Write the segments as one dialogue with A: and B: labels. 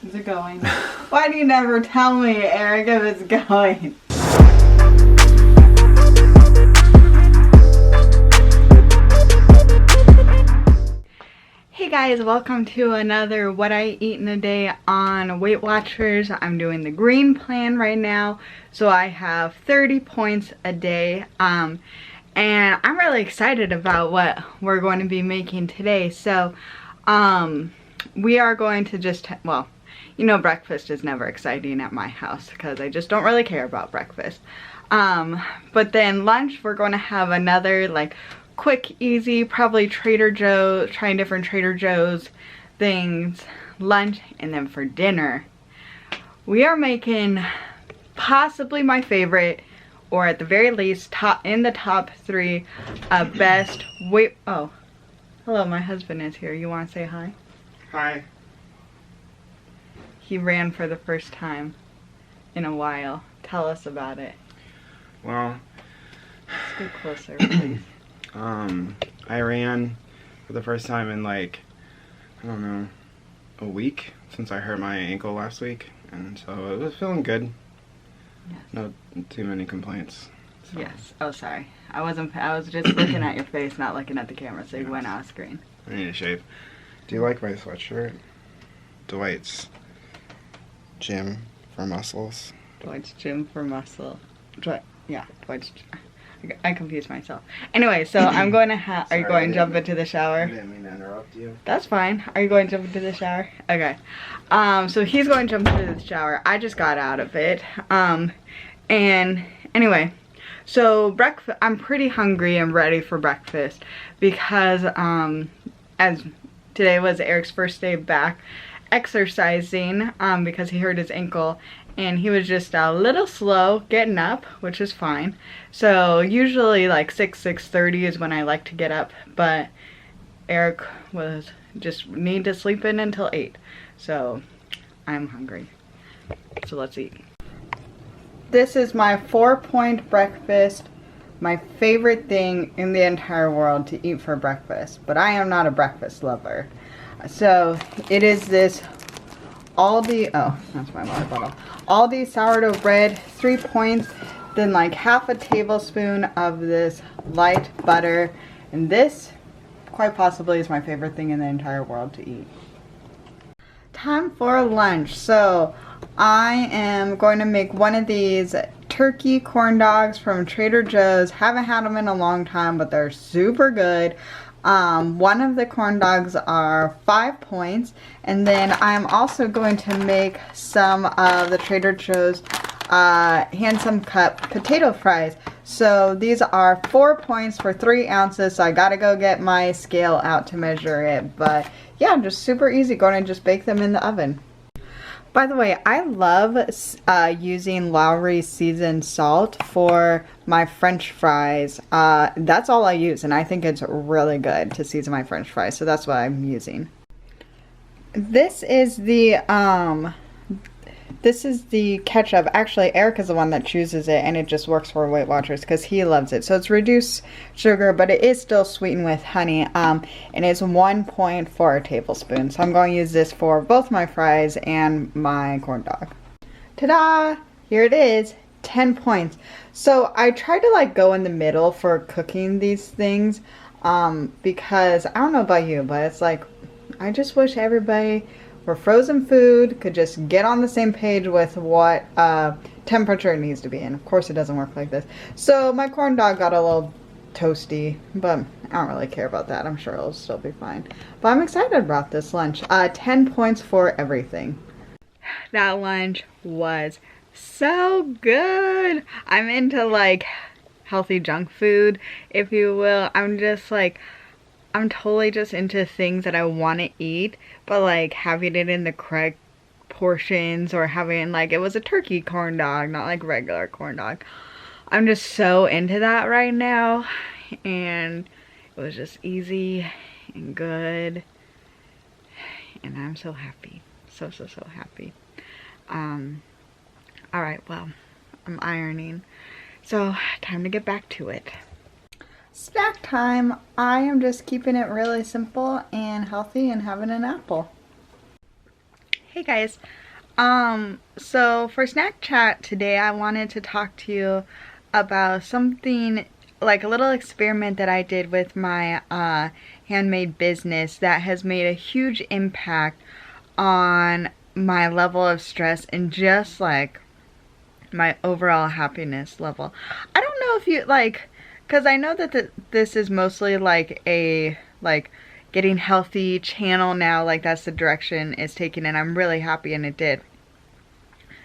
A: Is it going? Why do you never tell me, Eric, if it's going? Hey guys, welcome to another What I Eat in a Day on Weight Watchers. I'm doing the green plan right now, so I have 30 points a day. And I'm really excited about what we're going to be making today. So, we are going to just, well, you know, breakfast is never exciting at my house because I just don't really care about breakfast. But then lunch, we're going to have another like quick, easy, probably Trader Joe's, trying different Trader Joe's things, lunch, and then for dinner, we are making possibly my favorite, or at the very least, in the top 3 best weight. Oh, hello, my husband is here. You want to say hi?
B: Hi.
A: He ran for the first time in a while. Tell us about it.
B: Well,
A: Scoot closer, please.
B: I ran for the first time in like, I don't know, a week since I hurt my ankle last week, and so it was feeling good.
A: Yes.
B: No too many complaints. So.
A: Yes. Oh, sorry. I was just looking at your face, not looking at the camera, so you went off screen.
B: I need to shave. Do you like my sweatshirt? Dwight's Gym for Muscles.
A: Dwight's Gym for Muscle. Yeah, Dwight's. I confused myself. Anyway, so I'm going to have. Are you going to jump into the shower?
B: I didn't mean to interrupt you.
A: That's fine. Are you going to jump into the shower? Okay. So he's going to jump into the shower. I just got out of it. And anyway, so breakfast. I'm pretty hungry and ready for breakfast because as today was Eric's first day back exercising because he hurt his ankle. And he was just a little slow getting up, which is fine. So usually like 6:30 is when I like to get up, but Eric was just need to sleep in until 8. So I'm hungry. So let's eat. This is my 4-point breakfast. My favorite thing in the entire world to eat for breakfast, but I am not a breakfast lover. So it is this Aldi, oh, that's my water bottle. Aldi sourdough bread, 3 points, then like half a tablespoon of this light butter, and this quite possibly is my favorite thing in the entire world to eat. Time for lunch. So I am going to make one of these turkey corn dogs from Trader Joe's. Haven't had them in a long time, but they're super good. One of the corn dogs are 5 points, and then I'm also going to make some of the Trader Joe's handsome cut potato fries. So these are 4 points for 3 ounces, so I gotta go get my scale out to measure it. But yeah, just super easy. Going to just bake them in the oven. By the way, I love using Lowry's seasoned salt for my French fries. That's all I use, and I think it's really good to season my French fries, so that's what I'm using. This is the ketchup. Actually, Eric is the one that chooses it, and it just works for Weight Watchers because he loves it. So it's reduced sugar, but it is still sweetened with honey, and it's 1.4 tablespoons. So I'm going to use this for both my fries and my corn dog. Ta-da! Here it is, 10 points. So I try to like go in the middle for cooking these things, because I don't know about you, but it's like I just wish everybody for frozen food could just get on the same page with what temperature it needs to be in. Of course it doesn't work like this. So my corn dog got a little toasty, but I don't really care about that. I'm sure it'll still be fine. But I'm excited about this lunch. 10 points for everything. That lunch was so good. I'm into like healthy junk food, if you will. I'm totally just into things that I want to eat, but like having it in the correct portions, or having like it was a turkey corn dog, not like regular corn dog. I'm just so into that right now, and it was just easy and good, and I'm so happy. So happy. Alright, well, I'm ironing, so time to get back to it. Snack time. I am just keeping it really simple and healthy and having an apple. Hey guys. So for snack chat today, I wanted to talk to you about something like a little experiment that I did with my handmade business that has made a huge impact on my level of stress and just like my overall happiness level. I don't know if you like, because I know that this is mostly like a getting healthy channel now, like that's the direction it's taking, and I'm really happy, and it did.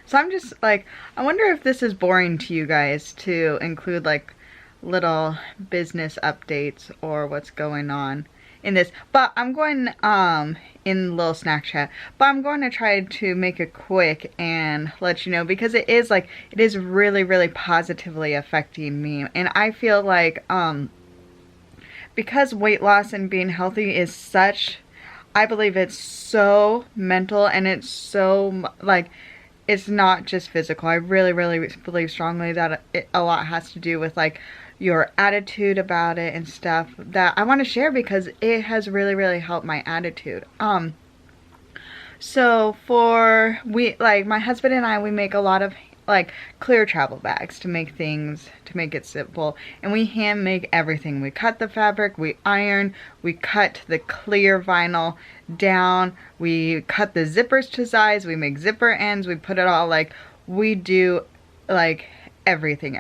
A: So I'm just like, I wonder if this is boring to you guys to include like little business updates or what's going on in this. But I'm going in little snack chat, but I'm going to try to make it quick and let you know, because it is like, it is really positively affecting me. And I feel like because weight loss and being healthy is such, I believe it's so mental, and it's so like, it's not just physical. I really believe strongly that a lot has to do with like your attitude about it and stuff that I want to share, because it has really helped my attitude. So my husband and I, we make a lot of like clear travel bags to make it simple, and we hand make everything. We cut the fabric, we iron, we cut the clear vinyl down, we cut the zippers to size, we make zipper ends, we put it all, like we do like everything.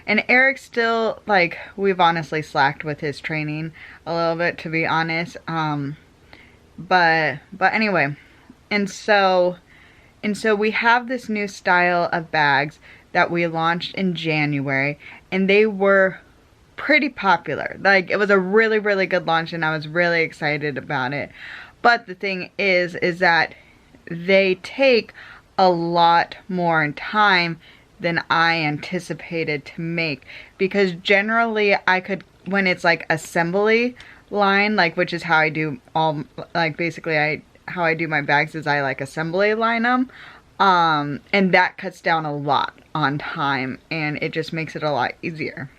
A: And Eric still, like, we've honestly slacked with his training a little bit, to be honest. But anyway, and so we have this new style of bags that we launched in January, and they were pretty popular. Like, it was a really good launch, and I was really excited about it. But the thing is that they take a lot more time than I anticipated to make, because generally I could, when it's like assembly line, like, which is how I do all, like, basically how I do my bags is I like assembly line them, and that cuts down a lot on time, and it just makes it a lot easier.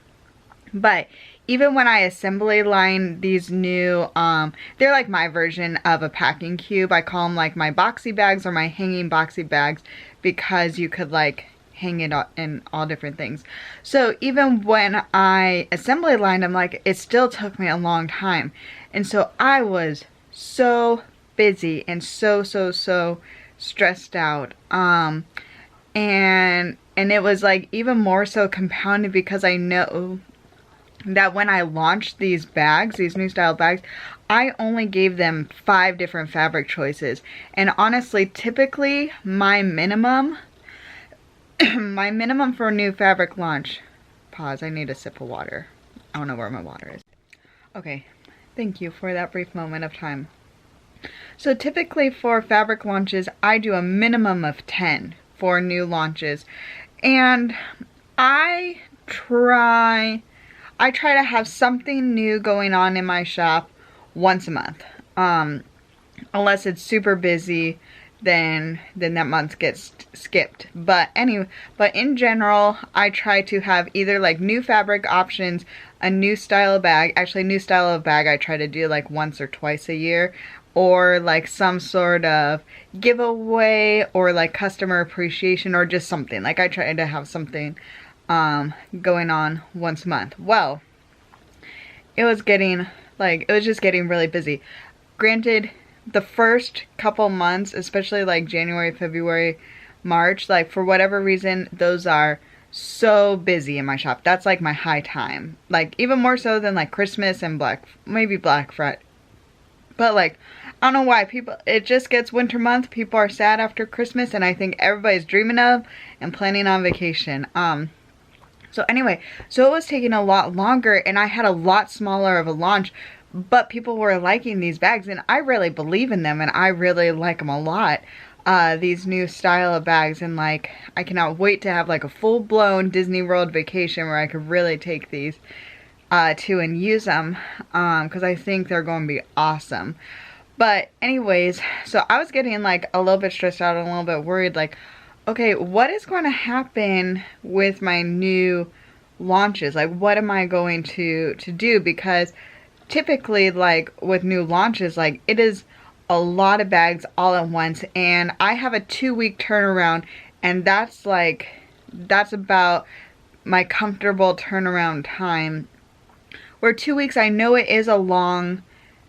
A: But even when I assembly line these new, they're like my version of a packing cube. I call them like my boxy bags or my hanging boxy bags, because you could like hang it in all different things. So even when I assembly lined them, like, it still took me a long time. And so I was so busy and so stressed out. And it was like even more so compounded, because I know that when I launched these bags, these new style bags, I only gave them 5 different fabric choices. And honestly, typically my minimum for a new fabric launch, pause, I need a sip of water. I don't know where my water is. Okay, thank you for that brief moment of time. So typically for fabric launches, I do a minimum of 10 for new launches. And I try to have something new going on in my shop once a month. Unless it's super busy, then that month gets skipped. But in general, I try to have either like new fabric options, a new style of bag. Actually, new style of bag I try to do like once or twice a year, or like some sort of giveaway, or like customer appreciation, or just something. Like, I try to have something going on once a month. Well, it was just getting really busy. Granted, the first couple months, especially like January, February, March, like for whatever reason, those are so busy in my shop. That's like my high time. Like even more so than like Christmas and Black Friday. But like, I don't know why it just gets winter month. People are sad after Christmas, and I think everybody's dreaming of and planning on vacation. So anyway, so it was taking a lot longer, and I had a lot smaller of a launch, but people were liking these bags, and I really believe in them, and I really like them a lot. These new style of bags, and like, I cannot wait to have like a full-blown Disney World vacation where I could really take these to and use them, because I think they're going to be awesome. But anyways, so I was getting like a little bit stressed out and a little bit worried, like, okay, what is going to happen with my new launches? Like, what am I going to do? Because typically, like, with new launches, like, it is a lot of bags all at once, and I have a 2-week turnaround, and that's about my comfortable turnaround time. Where 2 weeks, I know it is a long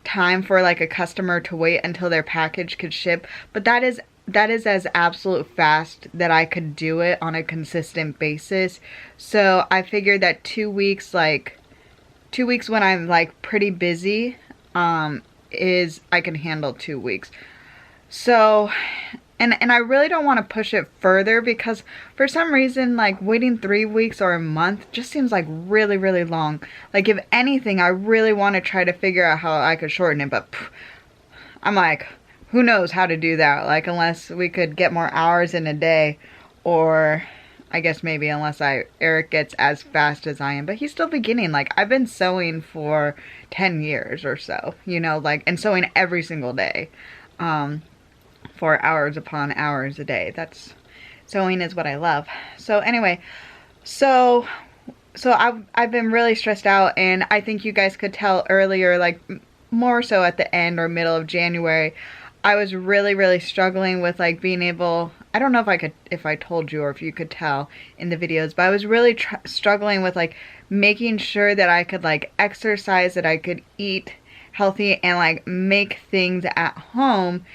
A: time for like a customer to wait until their package could ship, but that is as absolute fast that I could do it on a consistent basis. So I figured that 2 weeks, like 2 weeks when I'm like pretty busy, is I can handle 2 weeks. So and I really don't want to push it further, because for some reason like waiting 3 weeks or a month just seems like really, really long. Like if anything, I really want to try to figure out how I could shorten it, but I'm like, who knows how to do that? Like, unless we could get more hours in a day, or I guess maybe unless Eric gets as fast as I am, but he's still beginning. Like, I've been sewing for 10 years or so, you know, like, and sewing every single day, for hours upon hours a day. Sewing is what I love. So anyway, so I've been really stressed out, and I think you guys could tell earlier, like more so at the end or middle of January, I was really, really struggling with like being able, I don't know if I told you or if you could tell in the videos, but I was really struggling with like making sure that I could like exercise, that I could eat healthy and like make things at home.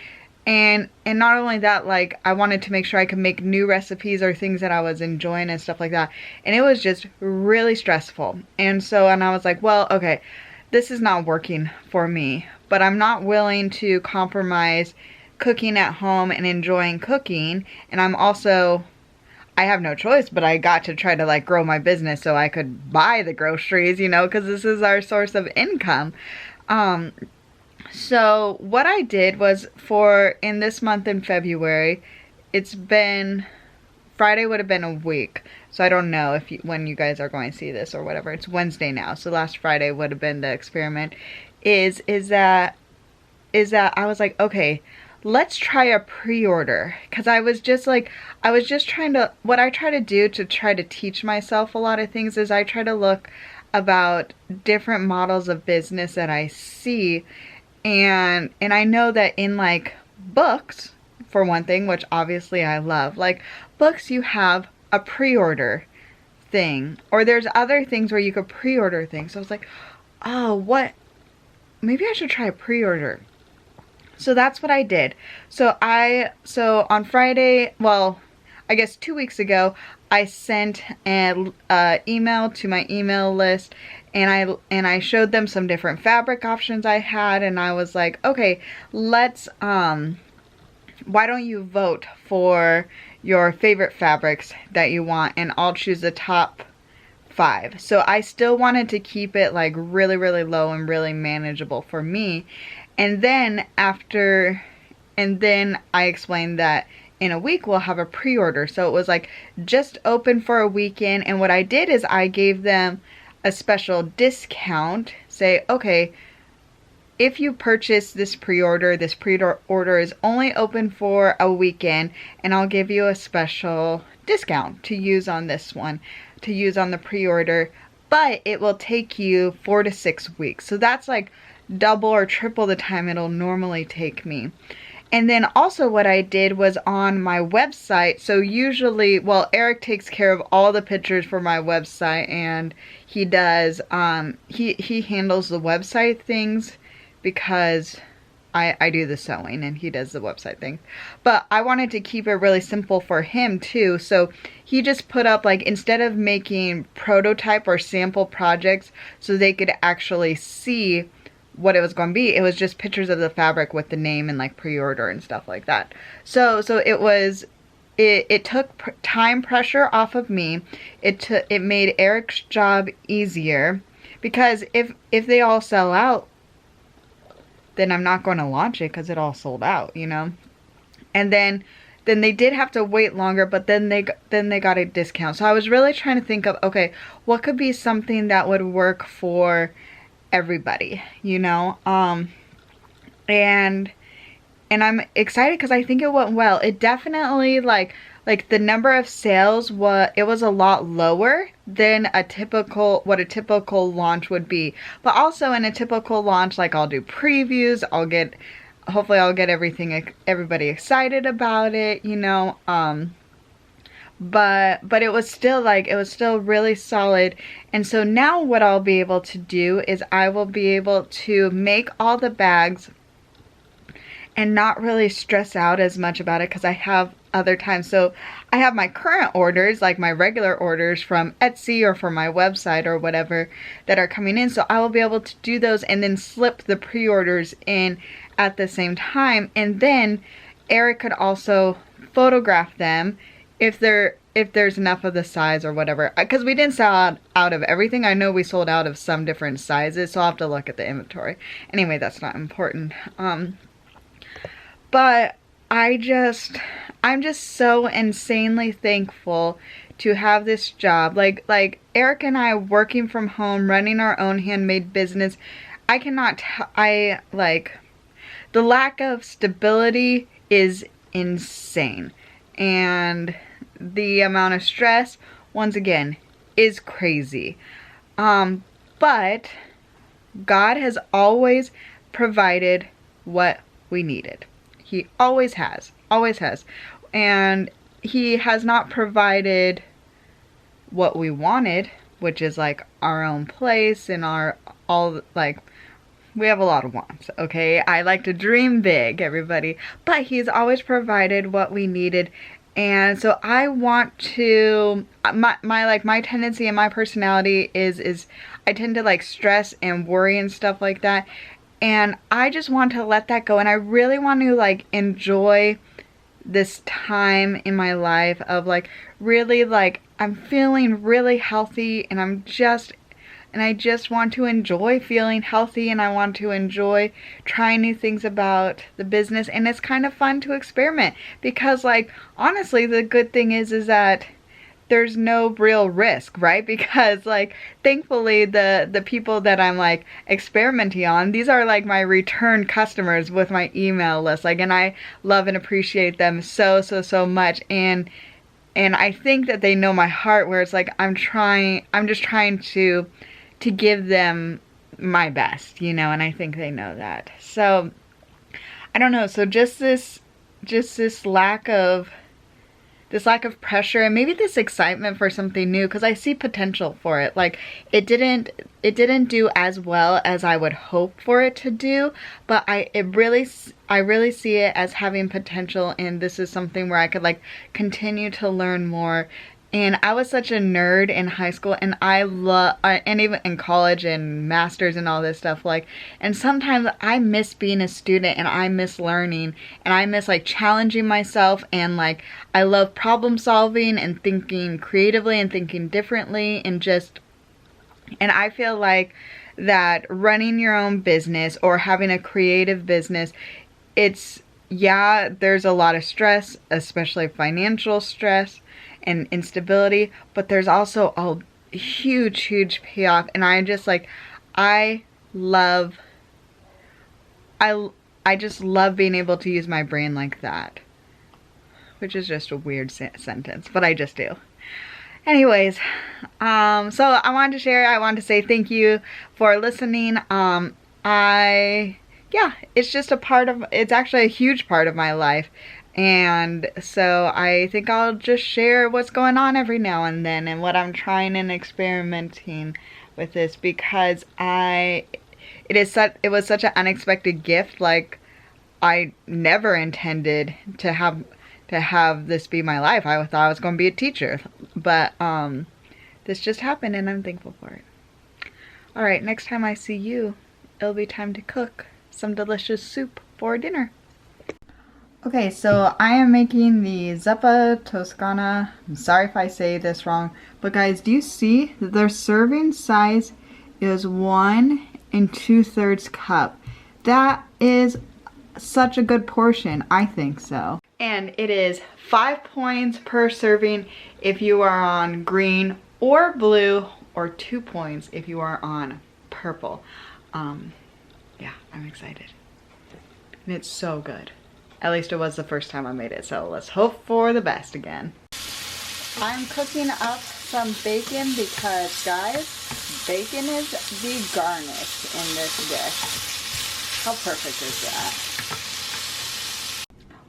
A: And not only that, like I wanted to make sure I could make new recipes or things that I was enjoying and stuff like that. And it was just really stressful. And I was like, well, okay, this is not working for me, but I'm not willing to compromise cooking at home and enjoying cooking. And I have no choice, but I got to try to like grow my business so I could buy the groceries, you know, because this is our source of income. So what I did was, in this month in February, Friday would have been a week. So I don't know when you guys are going to see this or whatever. It's Wednesday now. So last Friday would have been the experiment. Is that I was like, okay, let's try a pre-order. Because I was just trying to, what I try to do to try to teach myself a lot of things is I try to look about different models of business that I see. And I know that in like books, for one thing, which obviously I love, like books, you have a pre-order thing, or there's other things where you could pre-order things. So I was like, oh, maybe I should try a pre-order. So that's what I did. So on Friday, well, I guess 2 weeks ago, I sent an email to my email list, and I showed them some different fabric options I had, and I was like, okay, let's why don't you vote for your favorite fabrics that you want, and I'll choose the top 5. So I still wanted to keep it like really, really low and really manageable for me. And then I explained that in a week we'll have a pre-order. So it was like just open for a weekend. And what I did is I gave them a special discount. Say, okay, if you purchase this pre-order is only open for a weekend, and I'll give you a special discount to use on this one, to use on the pre-order, but it will take you 4 to 6 weeks. So that's like double or triple the time it'll normally take me. And then also what I did was on my website, so usually, well, Eric takes care of all the pictures for my website, and he does, he handles the website things because I do the sewing and he does the website thing. But I wanted to keep it really simple for him too, so he just put up, like, instead of making prototype or sample projects so they could actually see what it was going to be, it was just pictures of the fabric with the name and like pre-order and stuff like that. So it took time pressure off of me. It made Eric's job easier, because if they all sell out, then I'm not going to launch it because it all sold out, you know. And then they did have to wait longer, but then they got a discount. So I was really trying to think of, okay, what could be something that would work for everybody, you know. And I'm excited because I think it went well. It definitely, like the number of sales was a lot lower than what a typical launch would be. But also in a typical launch, like, I'll do previews, hopefully I'll get everybody excited about it, you know. But it was still really solid. And so now what I'll be able to do is I will be able to make all the bags and not really stress out as much about it because I have other times. So I have my current orders, like my regular orders from Etsy or from my website or whatever that are coming in. So I will be able to do those and then slip the pre-orders in at the same time. And then Erik could also photograph them if there's enough of the size or whatever, because we didn't sell out of everything. I know we sold out of some different sizes, so I'll have to look at the inventory. Anyway, that's not important. But I'm just so insanely thankful to have this job. Like Erik and I working from home, running our own handmade business. I cannot the lack of stability is insane. And the amount of stress, once again, is crazy. But God has always provided what we needed. He always has. And he has not provided what we wanted, which is like our own place and we have a lot of wants, okay? I like to dream big, everybody. But he's always provided what we needed. And so I want to, my tendency and my personality is I tend to like stress and worry and stuff like that. And I just want to let that go. And I really want to like enjoy this time in my life of like really like I'm feeling really healthy and I just want to enjoy feeling healthy, and I want to enjoy trying new things about the business. And it's kind of fun to experiment because like honestly the good thing is that there's no real risk, right? Because like thankfully the people that I'm like experimenting on, these are like my return customers with my email list, like, and I love and appreciate them so much. And I think that they know my heart, where it's like I'm just trying to give them my best, you know, and I think they know that. So I don't know, so just this lack of pressure and maybe this excitement for something new, because I see potential for it. Like it didn't do as well as I would hope for it to do, but I really see it as having potential, and this is something where I could like continue to learn more. And I was such a nerd in high school, and and even in college and masters and all this stuff, like, and sometimes I miss being a student, and I miss learning, and I miss like challenging myself, and like I love problem solving and thinking creatively and thinking differently, and I feel like that running your own business or having a creative business, there's a lot of stress, especially financial stress and instability, but there's also a huge payoff. And I just love being able to use my brain like that, which is just a weird sentence, but I just do. Anyways, so I wanted to share, I wanted to say thank you for listening. It's just it's actually a huge part of my life. And so I think I'll just share what's going on every now and then and what I'm trying and experimenting with this, because it was such an unexpected gift. Like I never intended to have this be my life. I thought I was going to be a teacher, but this just happened, and I'm thankful for it. All right, next time I see you, it'll be time to cook some delicious soup for dinner. Okay, so I am making the Zuppa Tuscana. I'm sorry if I say this wrong, but guys, do you see that their serving size is 1 2/3 cup? That is such a good portion, I think so. And it is 5 points per serving if you are on green or blue, or 2 points if you are on purple. Yeah, I'm excited. And it's so good. At least it was the first time I made it, so let's hope for the best again. I'm cooking up some bacon because, guys, bacon is the garnish in this dish. How perfect is that?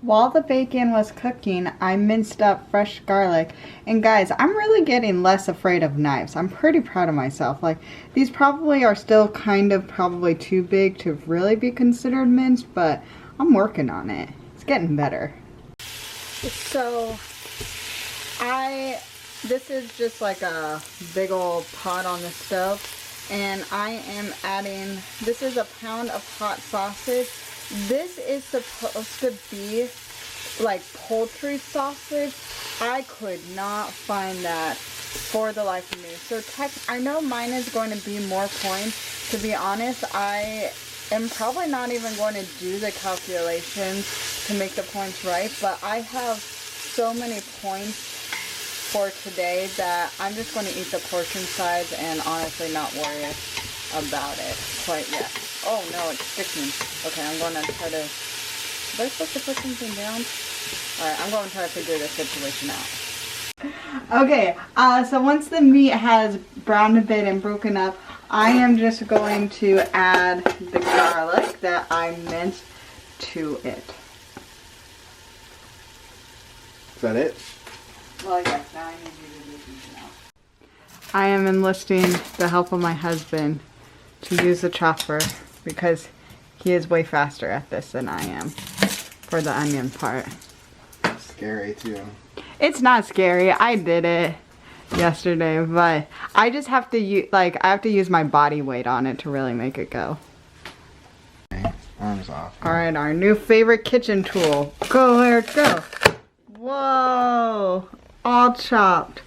A: while the bacon was cooking, I minced up fresh garlic. And guys, I'm really getting less afraid of knives. I'm pretty proud of myself. Like, these probably are still kind of probably too big to really be considered minced, but I'm working on it. It's getting better. So, this is just like a big old pot on the stove. And I am adding, this is a pound of hot sausage. This is supposed to be like poultry sausage. I could not find that for the life of me. So I know mine is going to be more points. To be honest, I am probably not even going to do the calculations to make the points right. But I have so many points for today that I'm just going to eat the portion size and honestly not worry about it quite yet. Oh no, it's sticking. Okay, I'm going to try to... Was I supposed to put something down? Alright, I'm going to try to figure this situation out. Okay, so once the meat has browned a bit and broken up, I am just going to add the garlic that I minced to it.
B: Is that it?
A: Well, yes, now I need you to do something else. I am enlisting the help of my husband to use the chopper because he is way faster at this than I am for the onion part.
B: Scary too.
A: It's not scary. I did it yesterday, but I just have to use, I have to use my body weight on it to really make it go.
B: Okay, arms off.
A: All right, our new favorite kitchen tool. Go, Eric, go. Whoa. All chopped.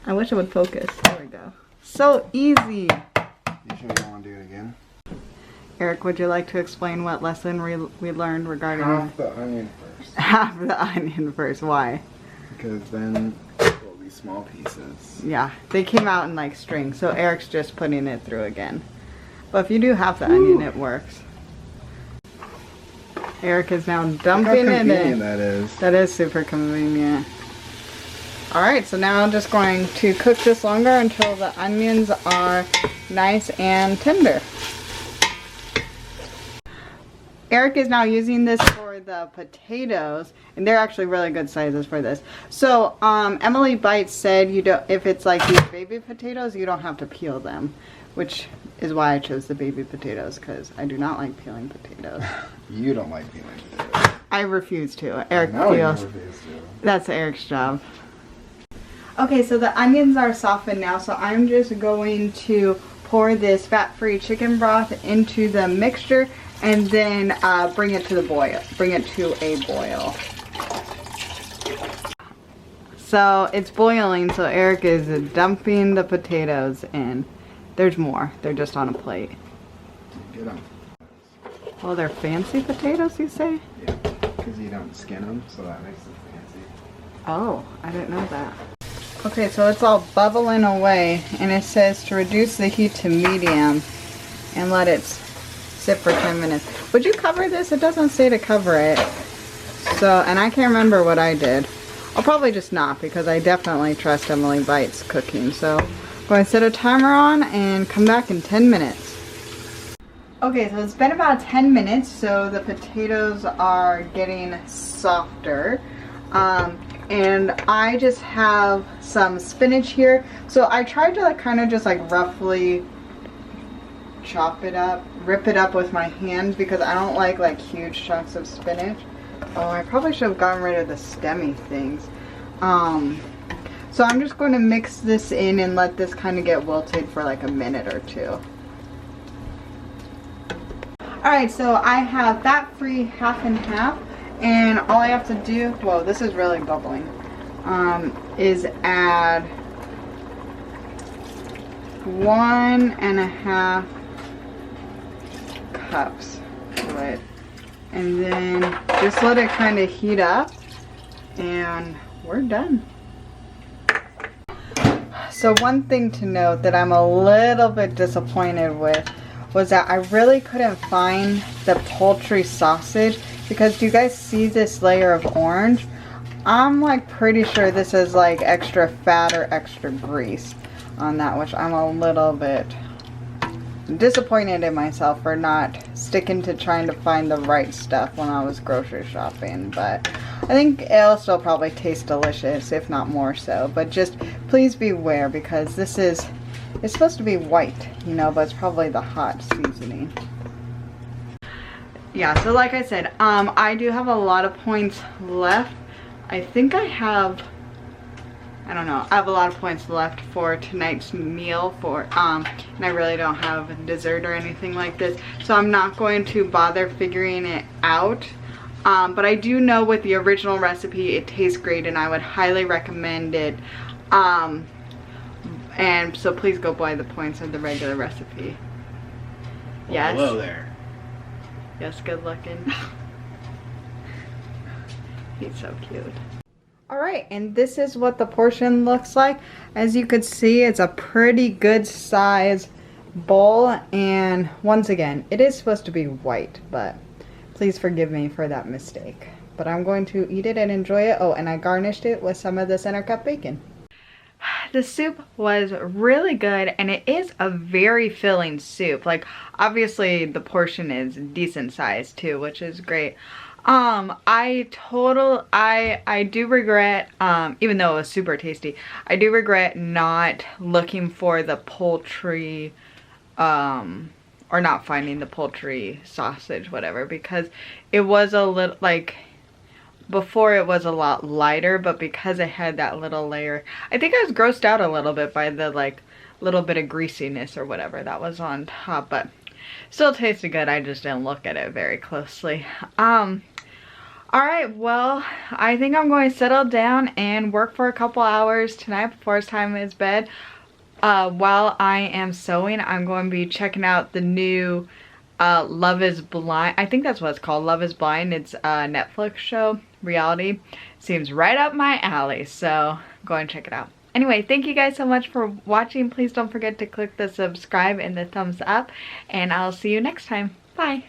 A: I wish it would focus. There we go. So easy.
B: You sure you don't want to do it again?
A: Eric, would you like to explain what lesson we learned regarding...
B: Half the onion first.
A: Half the onion first. Why?
B: Because then it will be small pieces.
A: Yeah, they came out in like strings, so Eric's just putting it through again. But if you do half the onion, it works. Eric is now dumping it in.
B: Look how convenient that is.
A: That is super convenient. Alright, so now I'm just going to cook this longer until the onions are nice and tender. Eric is now using this for the potatoes, and they're actually really good sizes for this. So, Emily Bites said if it's like these baby potatoes, you don't have to peel them, which is why I chose the baby potatoes, because I do not like peeling potatoes.
B: You don't like peeling potatoes.
A: I refuse to. Eric
B: I know
A: peels.
B: you refuse to.
A: That's Eric's job. Okay, so the onions are softened now, so I'm just going to pour this fat-free chicken broth into the mixture and then bring it to a boil. So it's boiling, so Eric is dumping the potatoes in. There's more. They're just on a plate.
B: Get them.
A: Oh, they're fancy potatoes, you say?
B: Yeah, because you don't skin them, so that makes them fancy.
A: Oh, I didn't know that. Okay, so it's all bubbling away, and it says to reduce the heat to medium and let it sit for 10 minutes. Would you cover this? It doesn't say to cover it. So, and I can't remember what I did. I'll probably just not, because I definitely trust Emily Bites cooking. So, I'm going to set a timer on and come back in 10 minutes. Okay, so it's been about 10 minutes, so the potatoes are getting softer. And I just have some spinach here. So I tried to kind of just roughly chop it up, rip it up with my hands because I don't like huge chunks of spinach. Oh, I probably should have gotten rid of the stemmy things. So I'm just going to mix this in and let this kind of get wilted for like a minute or two. Alright, so I have fat-free half and half, and all I have to do, whoa, this is really bubbling, is add 1.5 cups to it, and then just let it kind of heat up, and we're done. So one thing to note that I'm a little bit disappointed with was that I really couldn't find the poultry sausage, because do you guys see this layer of orange? I'm like pretty sure this is like extra fat or extra grease on that, which I'm a little bit disappointed in myself for not sticking to trying to find the right stuff when I was grocery shopping, but I think it'll still probably taste delicious, if not more so. But just please beware, because this is, it's supposed to be white, you know, but it's probably the hot seasoning. Yeah, so like I said, I do have a lot of points left. I think I have, I don't know, I have a lot of points left for tonight's meal for, and I really don't have dessert or anything like this, so I'm not going to bother figuring it out. But I do know with the original recipe, it tastes great and I would highly recommend it. And so please go buy the points of the regular recipe.
B: Well,
A: yes.
B: hello there.
A: Yes, good looking. He's so cute. Alright, and this is what the portion looks like. As you could see, it's a pretty good size bowl, and once again, it is supposed to be white, but please forgive me for that mistake. But I'm going to eat it and enjoy it. Oh, and I garnished it with some of the center cut bacon. The soup was really good, and it is a very filling soup. Like, obviously the portion is decent size too, which is great. I do regret, even though it was super tasty, I do regret not looking for the poultry, or not finding the poultry sausage, whatever, because it was a little, like, before it was a lot lighter, but because it had that little layer, I think I was grossed out a little bit by the, like, little bit of greasiness or whatever that was on top, but still tasted good. I just didn't look at it very closely. Alright, well, I think I'm going to settle down and work for a couple hours tonight before it's time is bed. While I am sewing, I'm going to be checking out the new Love is Blind. I think that's what it's called, Love is Blind. It's a Netflix show, reality. Seems right up my alley, so go and check it out. Anyway, thank you guys so much for watching. Please don't forget to click the subscribe and the thumbs up, and I'll see you next time. Bye!